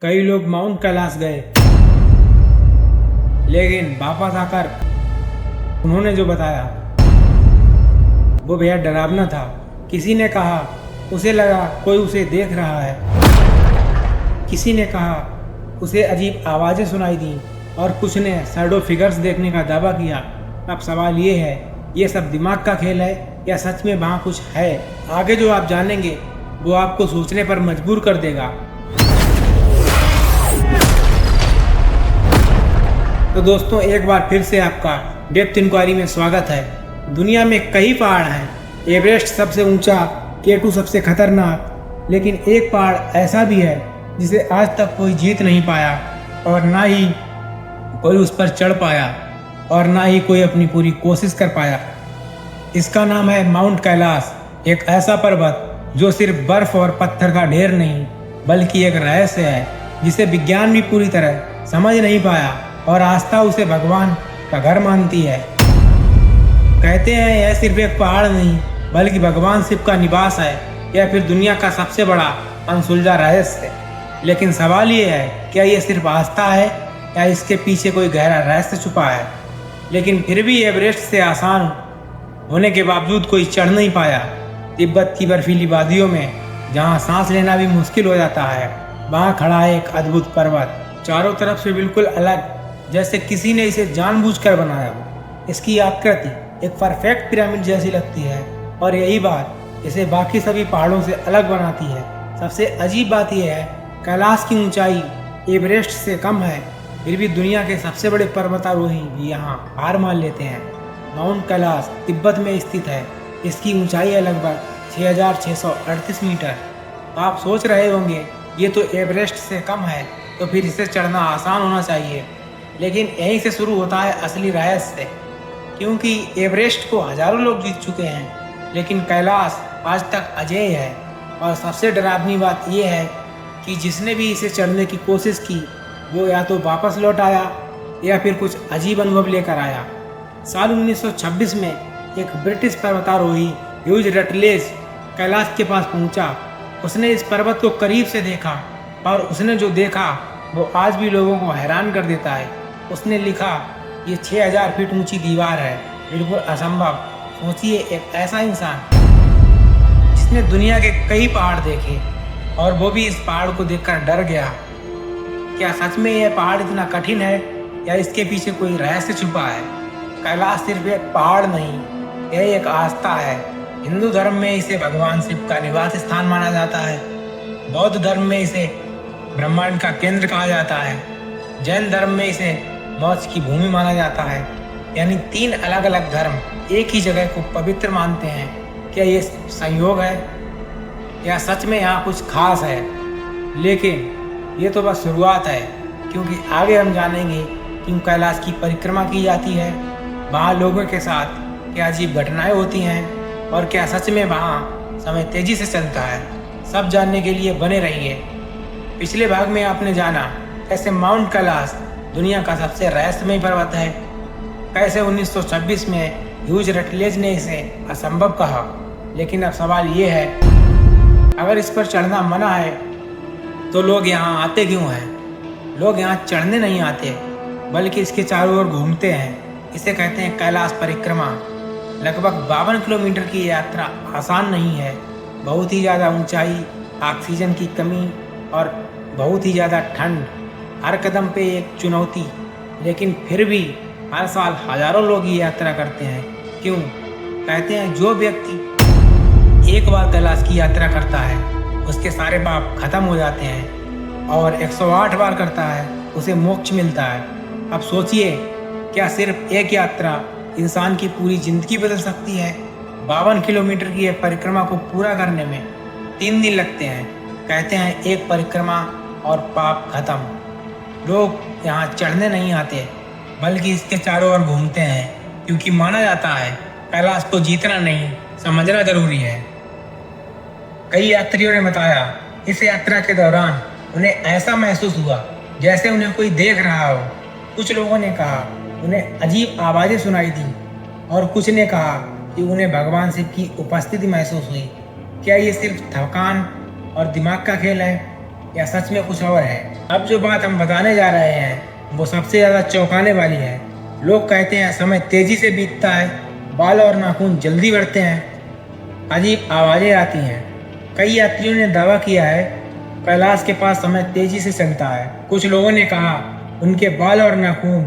कई लोग माउंट कैलाश गए, लेकिन वापस आकर उन्होंने जो बताया वो बेहद डरावना था। किसी ने कहा उसे लगा कोई उसे देख रहा है, किसी ने कहा उसे अजीब आवाज़ें सुनाई दी और कुछ ने शैडो फिगर्स देखने का दावा किया। अब सवाल ये है, ये सब दिमाग का खेल है या सच में वहाँ कुछ है? आगे जो आप जानेंगे वो आपको सोचने पर मजबूर कर देगा। तो दोस्तों, एक बार फिर से आपका डेप्थ इंक्वायरी में स्वागत है। दुनिया में कई पहाड़ हैं, एवरेस्ट सबसे ऊंचा, K2 सबसे खतरनाक, लेकिन एक पहाड़ ऐसा भी है जिसे आज तक कोई जीत नहीं पाया और ना ही कोई उस पर चढ़ पाया और ना ही कोई अपनी पूरी कोशिश कर पाया। इसका नाम है माउंट कैलाश, एक ऐसा पर्वत जो सिर्फ बर्फ और पत्थर का ढेर नहीं बल्कि एक रहस्य है जिसे विज्ञान भी पूरी तरह समझ नहीं पाया और आस्था उसे भगवान का घर मानती है। कहते हैं यह सिर्फ एक पहाड़ नहीं बल्कि भगवान शिव का निवास है या फिर दुनिया का सबसे बड़ा अनसुलझा रहस्य है। लेकिन सवाल ये है, क्या ये सिर्फ आस्था है या इसके पीछे कोई गहरा रहस्य छुपा है? लेकिन फिर भी एवरेस्ट से आसान होने के बावजूद कोई चढ़ नहीं पाया। तिब्बत की बर्फीली वादियों में जहाँ सांस लेना भी मुश्किल हो जाता है, वहाँ खड़ा है एक अद्भुत पर्वत, चारों तरफ से बिल्कुल अलग, जैसे किसी ने इसे जानबूझकर बनाया हो। इसकी आकृति एक परफेक्ट पिरामिड जैसी लगती है और यही बात इसे बाकी सभी पहाड़ों से अलग बनाती है। सबसे अजीब बात यह है, कैलाश की ऊंचाई एवरेस्ट से कम है, फिर भी दुनिया के सबसे बड़े पर्वतारोही भी यहाँ हार मान लेते हैं। माउंट कैलाश तिब्बत में स्थित है। इसकी ऊंचाई है लगभग 6,638 मीटर। आप सोच रहे होंगे ये तो एवरेस्ट से कम है, तो फिर इसे चढ़ना आसान होना चाहिए। लेकिन यहीं से शुरू होता है असली रहस्य, क्योंकि एवरेस्ट को हजारों लोग जीत चुके हैं, लेकिन कैलाश आज तक अजेय है। और सबसे डरावनी बात यह है कि जिसने भी इसे चढ़ने की कोशिश की वो या तो वापस लौट आया या फिर कुछ अजीब अनुभव लेकर आया। साल 1926 में एक ब्रिटिश पर्वतारोही ह्यूज रटलेज कैलाश के पास पहुंचा। उसने इस पर्वत को करीब से देखा और उसने जो देखा वो आज भी लोगों को हैरान कर देता है। उसने लिखा, ये 6,000 फीट ऊंची दीवार है, बिल्कुल असंभव। सोचिए, एक ऐसा इंसान जिसने दुनिया के कई पहाड़ देखे और वो भी इस पहाड़ को देखकर डर गया। क्या सच में यह पहाड़ इतना कठिन है या इसके पीछे कोई रहस्य छुपा है? कैलाश सिर्फ एक पहाड़ नहीं, यह एक आस्था है। हिंदू धर्म में इसे भगवान शिव का निवास स्थान माना जाता है, बौद्ध धर्म में इसे ब्रह्मांड का केंद्र कहा जाता है, जैन धर्म में इसे मोक्ष की भूमि माना जाता है। यानी 3 अलग अलग धर्म एक ही जगह को पवित्र मानते हैं। क्या ये संयोग है या सच में यहाँ कुछ खास है? लेकिन ये तो बस शुरुआत है, क्योंकि आगे हम जानेंगे क्यों कैलाश की परिक्रमा की जाती है, वहाँ लोगों के साथ क्या अजीब घटनाएं होती हैं और क्या सच में वहाँ समय तेजी से चलता है। सब जानने के लिए बने रहिए। पिछले भाग में आपने जाना कैसे माउंट कैलाश दुनिया का सबसे रहस्यमय पर्वत है, कैसे 1926 में ह्यूज रटलेज ने इसे असंभव कहा। लेकिन अब सवाल ये है, अगर इस पर चढ़ना मना है तो लोग यहाँ आते क्यों हैं? लोग यहाँ चढ़ने नहीं आते बल्कि इसके चारों ओर घूमते हैं। इसे कहते हैं कैलाश परिक्रमा। लगभग 52 किलोमीटर की यात्रा आसान नहीं है। बहुत ही ज़्यादा ऊंचाई, ऑक्सीजन की कमी और बहुत ही ज़्यादा ठंड, हर कदम पे एक चुनौती। लेकिन फिर भी हर साल हजारों लोग ये यात्रा करते हैं। क्यों? कहते हैं जो व्यक्ति एक बार कैलाश की यात्रा करता है उसके सारे पाप खत्म हो जाते हैं और 108 बार करता है उसे मोक्ष मिलता है। अब सोचिए, क्या सिर्फ एक यात्रा इंसान की पूरी जिंदगी बदल सकती है? 52 किलोमीटर की यह परिक्रमा को पूरा करने में 3 दिन लगते हैं। कहते हैं एक परिक्रमा और पाप खत्म। लोग यहाँ चढ़ने नहीं आते बल्कि इसके चारों ओर घूमते हैं, क्योंकि माना जाता है कैलाश को जीतना नहीं, समझना जरूरी है। कई यात्रियों ने बताया इस यात्रा के दौरान उन्हें ऐसा महसूस हुआ जैसे उन्हें कोई देख रहा हो। कुछ लोगों ने कहा उन्हें अजीब आवाज़ें सुनाई दी और कुछ ने कहा कि उन्हें भगवान शिव की उपस्थिति महसूस हुई। क्या ये सिर्फ थकान और दिमाग का खेल है या सच में कुछ और है। अब जो बात हम बताने जा रहे हैं वो सबसे ज़्यादा चौंकाने वाली है। लोग कहते हैं समय तेज़ी से बीतता है, बाल और नाखून जल्दी बढ़ते हैं, अजीब आवाज़ें आती हैं। कई यात्रियों ने दावा किया है कैलाश के पास समय तेज़ी से चलता है। कुछ लोगों ने कहा उनके बाल और नाखून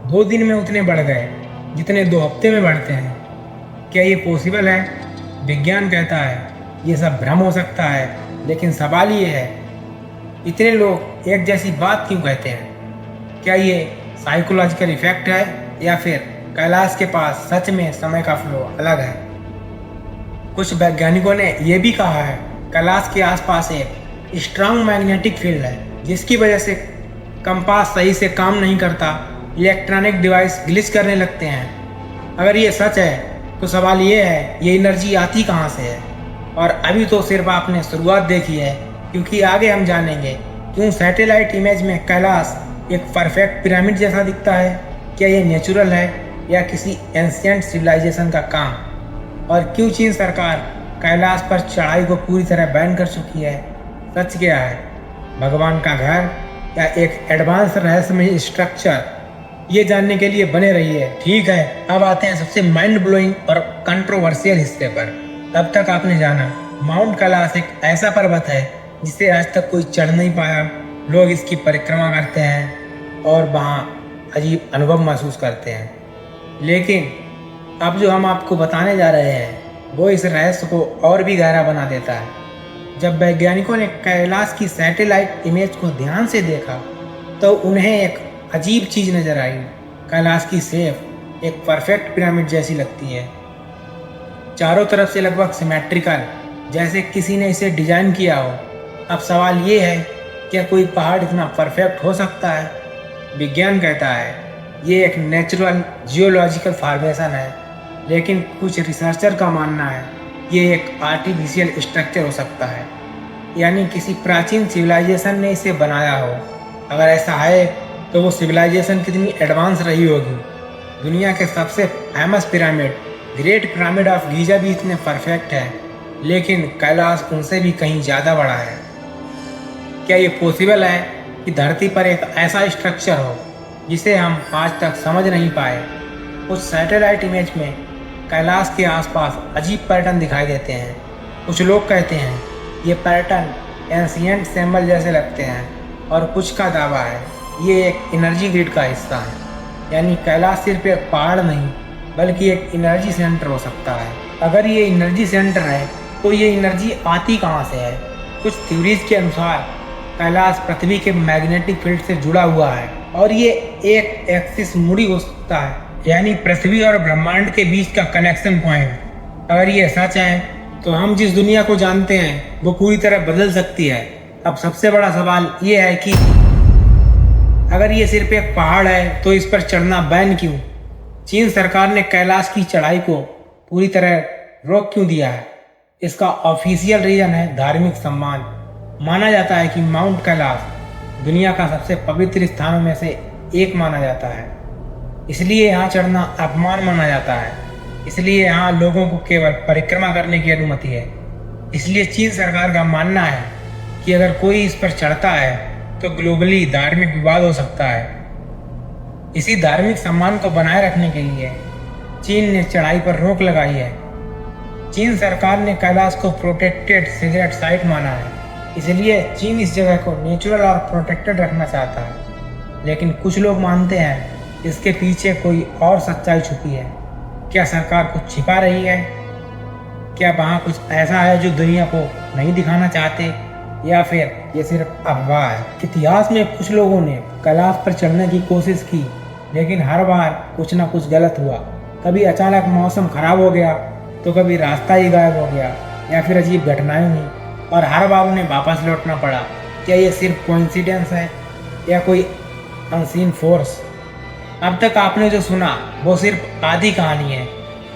2 दिन में उतने बढ़ गए जितने 2 हफ्ते में बढ़ते हैं। क्या ये पॉसिबल है? विज्ञान कहता है ये सब भ्रम हो सकता है, लेकिन सवाल ये है इतने लोग एक जैसी बात क्यों कहते हैं? क्या ये साइकोलॉजिकल इफेक्ट है या फिर कैलाश के पास सच में समय का फ्लो अलग है? कुछ वैज्ञानिकों ने यह भी कहा है कैलाश के आसपास एक स्ट्रांग मैग्नेटिक फील्ड है जिसकी वजह से कंपास सही से काम नहीं करता, इलेक्ट्रॉनिक डिवाइस ग्लिच करने लगते हैं। अगर ये सच है तो सवाल ये है ये एनर्जी आती कहाँ से है? और अभी तो सिर्फ आपने शुरुआत देखी है, क्योंकि आगे हम जानेंगे क्यों सैटेलाइट इमेज में कैलाश एक परफेक्ट पिरामिड जैसा दिखता है। क्या ये नेचुरल है या किसी एंशिएंट सिविलाइजेशन का काम? और क्यों चीन सरकार कैलाश पर चढ़ाई को पूरी तरह बैन कर चुकी है? सच क्या है, भगवान का घर या एक एडवांस रहस्यमय स्ट्रक्चर? ये जानने के लिए बने रहिए। ठीक है, अब आते हैं सबसे माइंड ब्लोइंग और कंट्रोवर्शियल हिस्से पर। तब तक आपने जाना माउंट कैलाश एक ऐसा पर्वत है जिसे आज तक कोई चढ़ नहीं पाया। लोग इसकी परिक्रमा करते हैं और वहाँ अजीब अनुभव महसूस करते हैं, लेकिन अब जो हम आपको बताने जा रहे हैं वो इस रहस्य को और भी गहरा बना देता है। जब वैज्ञानिकों ने कैलाश की सैटेलाइट इमेज को ध्यान से देखा तो उन्हें एक अजीब चीज़ नज़र आई। कैलाश की शेप एक परफेक्ट पिरामिड जैसी लगती है, चारों तरफ से लगभग सिमेट्रिकल, जैसे किसी ने इसे डिजाइन किया हो। अब सवाल ये है क्या कोई पहाड़ इतना परफेक्ट हो सकता है? विज्ञान कहता है ये एक नेचुरल जियोलॉजिकल फॉर्मेशन है, लेकिन कुछ रिसर्चर का मानना है ये एक आर्टिफिशियल स्ट्रक्चर हो सकता है, यानी किसी प्राचीन सिविलाइजेशन ने इसे बनाया हो। अगर ऐसा है तो वो सिविलाइजेशन कितनी एडवांस रही होगी। दुनिया के सबसे famous pyramid great pyramid of Giza भी इतने परफेक्ट है, लेकिन कैलाश उनसे भी कहीं ज़्यादा बड़ा है। क्या ये पॉसिबल है कि धरती पर एक ऐसा स्ट्रक्चर हो जिसे हम आज तक समझ नहीं पाए? कुछ सैटेलाइट इमेज में कैलाश के आसपास अजीब पैटर्न दिखाई देते हैं। कुछ लोग कहते हैं ये पैटर्न एंशिएंट सिंबल जैसे लगते हैं, और कुछ का दावा है ये एक एनर्जी ग्रिड का हिस्सा है, यानी कैलाश सिर्फ एक पहाड़ नहीं बल्कि एक एनर्जी सेंटर हो सकता है। अगर ये एनर्जी सेंटर है तो ये एनर्जी आती कहाँ से है? कुछ थ्योरीज के अनुसार कैलाश पृथ्वी के मैग्नेटिक फील्ड से जुड़ा हुआ है और ये एक एक्सिस मुड़ी हो सकता है, यानी पृथ्वी और ब्रह्मांड के बीच का कनेक्शन पॉइंट। अगर ये सच है तो हम जिस दुनिया को जानते हैं वो पूरी तरह बदल सकती है। अब सबसे बड़ा सवाल ये है कि अगर ये सिर्फ एक पहाड़ है तो इस पर चढ़ना बैन क्यों? चीन सरकार ने कैलाश की चढ़ाई को पूरी तरह रोक क्यों दिया है? इसका ऑफिशियल रीजन है धार्मिक सम्मान। माना जाता है कि माउंट कैलाश दुनिया का सबसे पवित्र स्थानों में से एक माना जाता है, इसलिए यहाँ चढ़ना अपमान माना जाता है। इसलिए यहाँ लोगों को केवल परिक्रमा करने की अनुमति है। इसलिए चीन सरकार का मानना है कि अगर कोई इस पर चढ़ता है तो ग्लोबली धार्मिक विवाद हो सकता है। इसी धार्मिक सम्मान को बनाए रखने के लिए चीन ने चढ़ाई पर रोक लगाई है। चीन सरकार ने कैलाश को प्रोटेक्टेड सीक्रेट साइट माना है, इसलिए चीन इस जगह को नेचुरल और प्रोटेक्टेड रखना चाहता है। लेकिन कुछ लोग मानते हैं इसके पीछे कोई और सच्चाई छुपी है। क्या सरकार कुछ छिपा रही है? क्या वहाँ कुछ ऐसा है जो दुनिया को नहीं दिखाना चाहते, या फिर ये सिर्फ अफवाह है? इतिहास में कुछ लोगों ने कैलाश पर चढ़ने की कोशिश की, लेकिन हर बार कुछ ना कुछ गलत हुआ। कभी अचानक मौसम खराब हो गया तो कभी रास्ता ही गायब हो गया, या फिर अजीब घटनाएं हुई और हर बार उन्हें वापस लौटना पड़ा। क्या ये सिर्फ कोइंसिडेंस है या कोई अनसीन फोर्स? अब तक आपने जो सुना वो सिर्फ आधी कहानी है,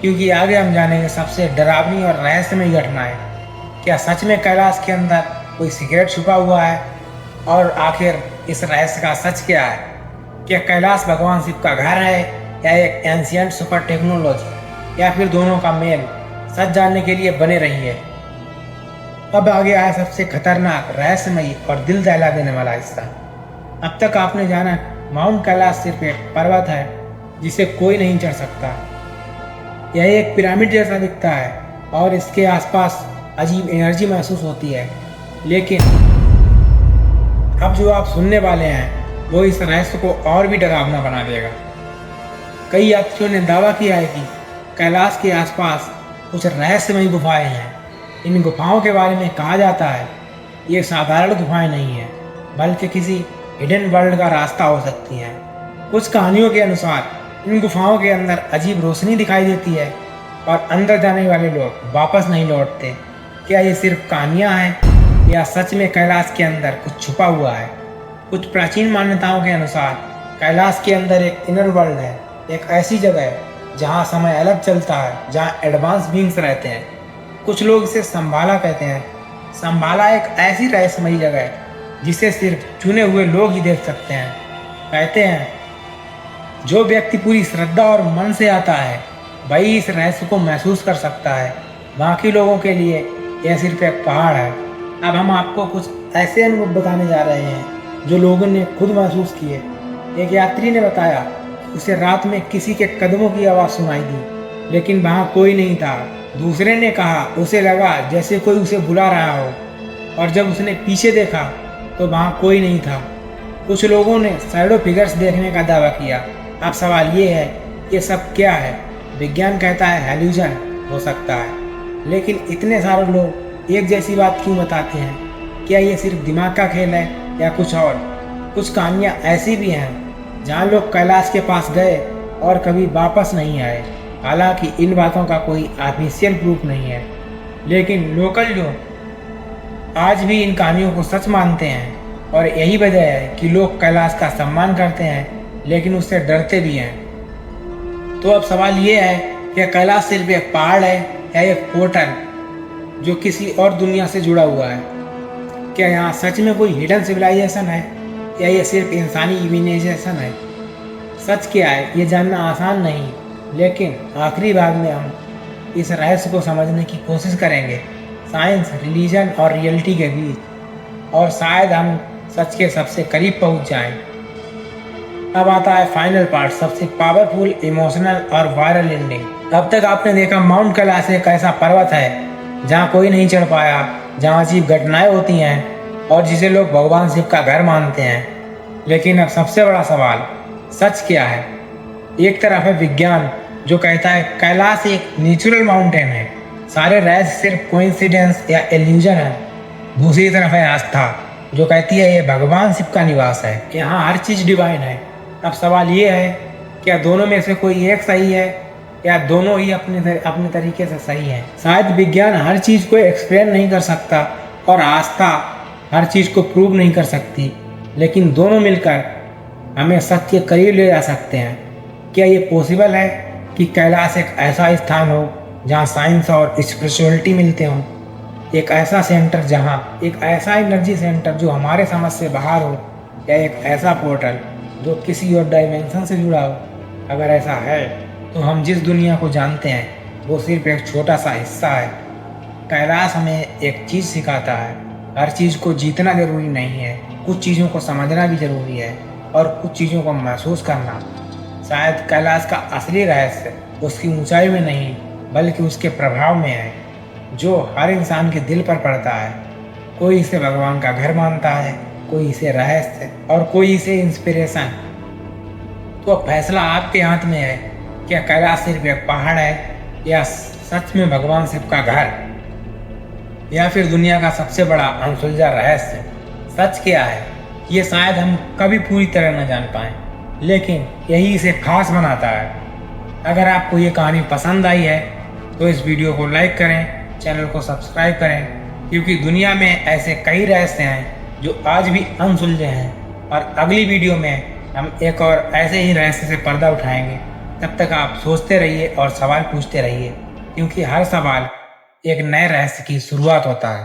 क्योंकि आगे हम जानेंगे सबसे डरावनी और रहस्यमयी घटनाएं। क्या सच में कैलाश के अंदर कोई सीक्रेट छुपा हुआ है, और आखिर इस रहस्य का सच क्या है? क्या कैलाश भगवान शिव का घर है या एक एंशिएंट सुपर टेक्नोलॉजी, या फिर दोनों का मेल? सच जानने के लिए बने रहिए। अब आ गया है सबसे खतरनाक, रहस्यमयी और दिल दहला देने वाला हिस्सा। अब तक आपने जाना माउंट कैलाश सिर्फ एक पर्वत है जिसे कोई नहीं चढ़ सकता। यह एक पिरामिड जैसा दिखता है और इसके आसपास अजीब एनर्जी महसूस होती है। लेकिन अब जो आप सुनने वाले हैं वो इस रहस्य को और भी डरावना बना देगा। कई यात्रियों ने दावा किया है कि कैलाश के आसपास कुछ रहस्यमयी गुफाएं हैं। इन गुफाओं के बारे में कहा जाता है ये साधारण गुफाएं नहीं हैं, बल्कि किसी हिडन वर्ल्ड का रास्ता हो सकती हैं। कुछ कहानियों के अनुसार इन गुफाओं के अंदर अजीब रोशनी दिखाई देती है और अंदर जाने वाले लोग वापस नहीं लौटते। क्या ये सिर्फ कहानियाँ हैं या सच में कैलाश के अंदर कुछ छुपा हुआ है? कुछ प्राचीन मान्यताओं के अनुसार कैलाश के अंदर एक इनर वर्ल्ड है, एक ऐसी जगह है जहाँ समय अलग चलता है, जहाँ एडवांस बीइंग्स रहते हैं। कुछ लोग इसे संभाला कहते हैं। संभाला एक ऐसी रहस्यमयी जगह है जिसे सिर्फ चुने हुए लोग ही देख सकते हैं। कहते हैं जो व्यक्ति पूरी श्रद्धा और मन से आता है वही इस रहस्य को महसूस कर सकता है। बाकी लोगों के लिए यह सिर्फ एक पहाड़ है। अब हम आपको कुछ ऐसे अनुभव बताने जा रहे हैं जो लोगों ने खुद महसूस किए। एक यात्री ने बताया उसे रात में किसी के कदमों की आवाज़ सुनाई दी, लेकिन वहाँ कोई नहीं था। दूसरे ने कहा उसे लगा जैसे कोई उसे बुला रहा हो, और जब उसने पीछे देखा तो वहाँ कोई नहीं था। कुछ लोगों ने शैडो फिगर्स देखने का दावा किया। अब सवाल ये है ये सब क्या है? विज्ञान कहता है हेल्यूजन हो सकता है, लेकिन इतने सारे लोग एक जैसी बात क्यों बताते हैं? क्या ये सिर्फ दिमाग का खेल है या कुछ और? कुछ कहानियाँ ऐसी भी हैं जहाँ लोग कैलाश के पास गए और कभी वापस नहीं आए। हालांकि इन बातों का कोई ऑफिशियल प्रूफ नहीं है, लेकिन लोकल जो आज भी इन कहानियों को सच मानते हैं। और यही वजह है कि लोग कैलाश का सम्मान करते हैं लेकिन उससे डरते भी हैं। तो अब सवाल ये है कि कैलाश सिर्फ एक पहाड़ है या एक पोर्टल जो किसी और दुनिया से जुड़ा हुआ है? क्या यहाँ सच में कोई हिडन सिविलाइजेशन है या ये सिर्फ इंसानी इमेजिनेशन है? सच क्या है ये जानना आसान नहीं, लेकिन आखिरी भाग में हम इस रहस्य को समझने की कोशिश करेंगे, साइंस, रिलीजन और रियलिटी के बीच, और शायद हम सच के सबसे करीब पहुंच जाएं। अब आता है फाइनल पार्ट, सबसे पावरफुल, इमोशनल और वायरल एंडिंग। अब तक आपने देखा माउंट कैलाश एक ऐसा पर्वत है जहाँ कोई नहीं चढ़ पाया, जहाँ अजीब घटनाएं होती हैं और जिसे लोग भगवान शिव का घर मानते हैं। लेकिन अब सबसे बड़ा सवाल, सच क्या है? एक तरफ है विज्ञान जो कहता है कैलाश एक नेचुरल माउंटेन है, सारे रहस्य सिर्फ कोइंसिडेंस या इल्यूजन है। दूसरी तरफ है आस्था जो कहती है ये भगवान शिव का निवास है, यहाँ हर चीज़ डिवाइन है। अब सवाल ये है क्या दोनों में से कोई एक सही है या दोनों ही अपने तरीके से सही है? शायद विज्ञान हर चीज़ को एक्सप्लेन नहीं कर सकता और आस्था हर चीज़ को प्रूव नहीं कर सकती, लेकिन दोनों मिलकर हमें सच के करीब ले जा सकते हैं। क्या ये पॉसिबल है कि कैलाश एक ऐसा स्थान हो जहाँ साइंस और स्पिरिचुअलिटी मिलते हों? एक ऐसा सेंटर जहाँ एक ऐसा एनर्जी सेंटर जो हमारे समझ से बाहर हो, या एक ऐसा पोर्टल जो किसी और डायमेंशन से जुड़ा हो? अगर ऐसा है तो हम जिस दुनिया को जानते हैं वो सिर्फ एक छोटा सा हिस्सा है। कैलाश हमें एक चीज़ सिखाता है, हर चीज़ को जीतना जरूरी नहीं है, कुछ चीज़ों को समझना भी जरूरी है और कुछ चीज़ों को महसूस करना। शायद कैलाश का असली रहस्य उसकी ऊंचाई में नहीं बल्कि उसके प्रभाव में है, जो हर इंसान के दिल पर पड़ता है। कोई इसे भगवान का घर मानता है, कोई इसे रहस्य और कोई इसे इंस्पिरेशन। तो अब फैसला आपके हाथ में है, क्या कैलाश सिर्फ एक पहाड़ है या सच में भगवान शिव का घर, या फिर दुनिया का सबसे बड़ा अनसुलझा रहस्य? सच क्या है ये शायद हम कभी पूरी तरह न जान पाएं, लेकिन यही इसे खास बनाता है। अगर आपको ये कहानी पसंद आई है तो इस वीडियो को लाइक करें, चैनल को सब्सक्राइब करें, क्योंकि दुनिया में ऐसे कई रहस्य हैं जो आज भी अनसुलझे हैं। और अगली वीडियो में हम एक और ऐसे ही रहस्य से पर्दा उठाएंगे। तब तक आप सोचते रहिए और सवाल पूछते रहिए, क्योंकि हर सवाल एक नए रहस्य की शुरुआत होता है।